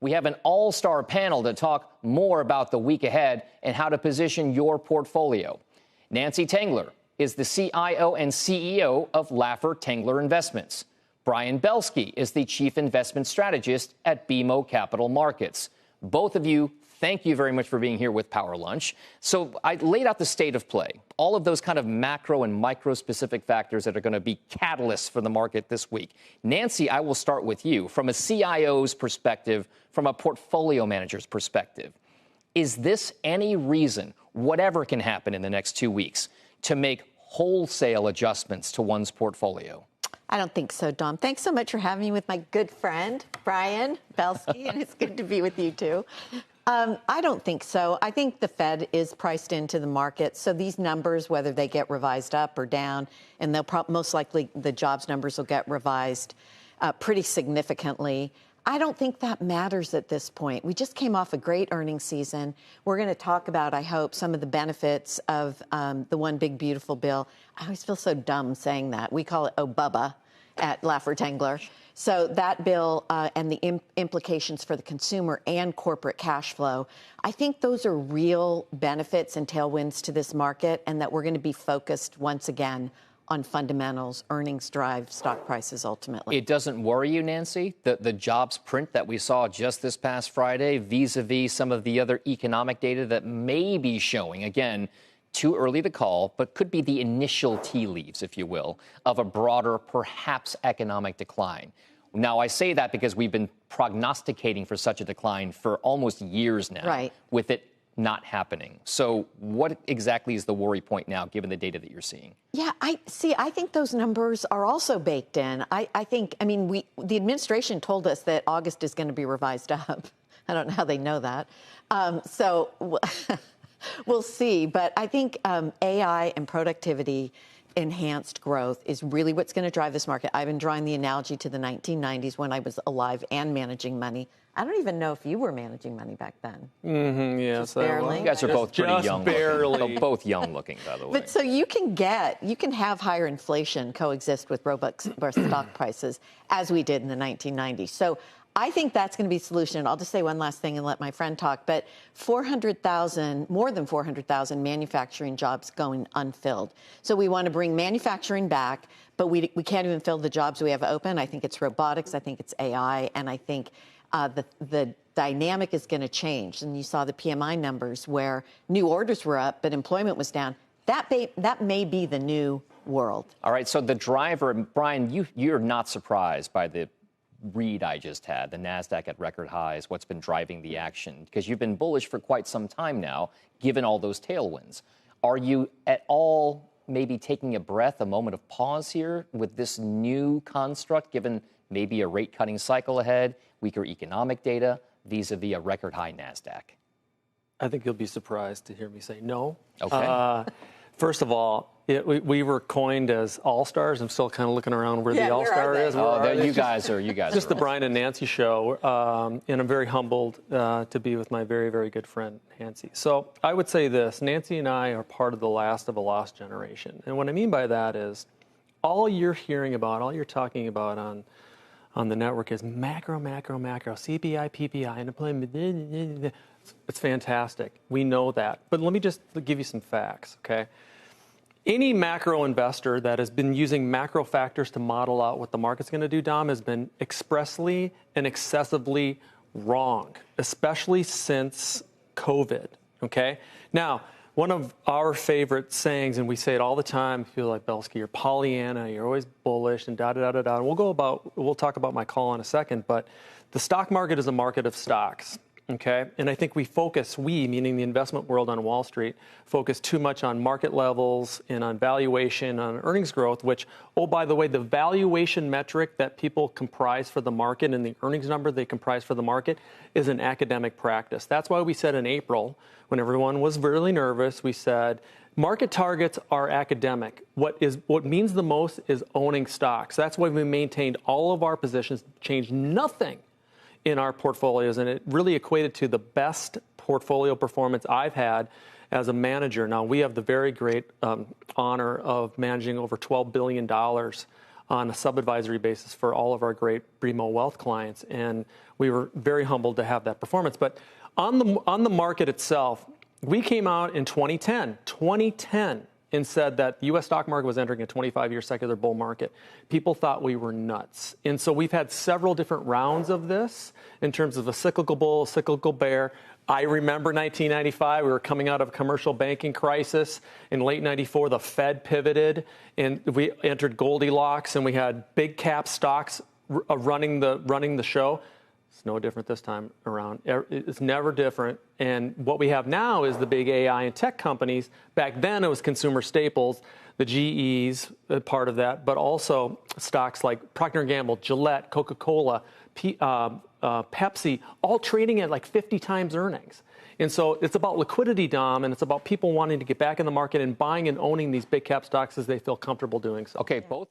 We have an all-star panel to talk more about the week ahead and how to position your portfolio. Nancy Tengler is the CIO and CEO of Laffer Tengler Investments. Brian Belski is the Chief Investment Strategist at BMO Capital Markets. Both of you, thank you very much for being here with Power Lunch. So I laid out the state of play, all of those kind of macro and micro-specific factors that are going to be catalysts for the market this week. Nancy, I will start with you. From a CIO's perspective, from a portfolio manager's perspective, is this any reason, whatever can happen in the next 2 weeks, to make wholesale adjustments to one's portfolio? I don't think so, Dom. Thanks so much for having me with my good friend, Brian Belski, and it's good to be with you, too. I don't think so. I think the Fed is priced into the market. So these numbers, whether they get revised up or down, and they'll most likely the jobs numbers will get revised pretty significantly. I don't think that matters at this point. We just came off a great earnings season. We're going to talk about, I hope, some of the benefits of the One Big Beautiful Bill. I always feel so dumb saying that. We call it OBUBA at Laffer Tengler. So that bill and the implications for the consumer and corporate cash flow, I think those are real benefits and tailwinds to this market, and that we're going to be focused once again on fundamentals, earnings drive stock prices ultimately. It doesn't worry you, Nancy, the jobs print that we saw just this past Friday vis-a-vis some of the other economic data that may be showing, again, too early to call, but could be the initial tea leaves, if you will, of a broader, perhaps economic decline. Now, I say that because we've been prognosticating for such a decline for almost years now, right, with it not happening. So what exactly is the worry point now, given the data that you're seeing? Yeah, I think those numbers are also baked in. I mean, the administration told us that August is going to be revised up. I don't know how they know that. So we'll see. But I think AI and productivity enhanced growth is really what's going to drive this market. I've been drawing the analogy to the 1990s when I was alive and managing money. I don't even know if you were managing money back then. Mm-hmm, yes, barely. You guys are both pretty young barely. looking. Both young looking, by the way. But so you can have higher inflation coexist with robust stock prices, as we did in the 1990s. So I think that's going to be the solution. I'll just say one last thing and let my friend talk. But more than 400,000 manufacturing jobs going unfilled. So we want to bring manufacturing back, but we can't even fill the jobs we have open. I think it's robotics. I think it's AI. And I think the dynamic is going to change. And you saw the PMI numbers where new orders were up, but employment was down. That may be the new world. All right. So the driver, Brian, you're not surprised by the read I just had, the NASDAQ at record highs, what's been driving the action, because you've been bullish for quite some time now, given all those tailwinds. Are you at all maybe taking a breath, a moment of pause here with this new construct, given maybe a rate cutting cycle ahead, weaker economic data, vis-a-vis a record high NASDAQ? I think you'll be surprised to hear me say no. Okay. First of all, we were coined as all-stars. I'm still kind of looking around where the all-star is. You guys are. Just the Brian and Nancy show. And I'm very humbled to be with my very, very good friend, Nancy. So I would say this. Nancy and I are part of the last of a lost generation. And what I mean by that is all you're hearing about, all you're talking about on the network is macro, CPI, PPI, unemployment. It's fantastic. We know that. But let me just give you some facts, okay? Any macro investor that has been using macro factors to model out what the market's going to do, Dom, has been expressly and excessively wrong, especially since COVID, okay? Now, one of our favorite sayings, and we say it all the time, I feel like, Belski, you're Pollyanna, you're always bullish, and da-da-da-da-da. And we'll talk about my call in a second, but the stock market is a market of stocks. Okay, and I think we, meaning the investment world on Wall Street, focus too much on market levels and on valuation, on earnings growth, which, oh, by the way, the valuation metric that people comprise for the market and the earnings number they comprise for the market is an academic practice. That's why we said in April, when everyone was really nervous, we said, market targets are academic. What means the most is owning stocks. That's why we maintained all of our positions, changed nothing in our portfolios, and it really equated to the best portfolio performance I've had as a manager. Now, we have the very great honor of managing over $12 billion on a sub-advisory basis for all of our great BMO Wealth clients, and we were very humbled to have that performance. But on the market itself, we came out in 2010, and said that the U.S. stock market was entering a 25-year secular bull market. People thought we were nuts. And so we've had several different rounds of this in terms of a cyclical bull, cyclical bear. I remember 1995, we were coming out of a commercial banking crisis. In late 94, the Fed pivoted, and we entered Goldilocks, and we had big cap stocks running the show. It's no different this time around. It's never different. And what we have now is the big AI and tech companies. Back then, it was consumer staples, the GEs, part of that, but also stocks like Procter & Gamble, Gillette, Coca-Cola, Pepsi, all trading at like 50 times earnings. And so it's about liquidity, Dom, and it's about people wanting to get back in the market and buying and owning these big cap stocks as they feel comfortable doing so. Okay, both.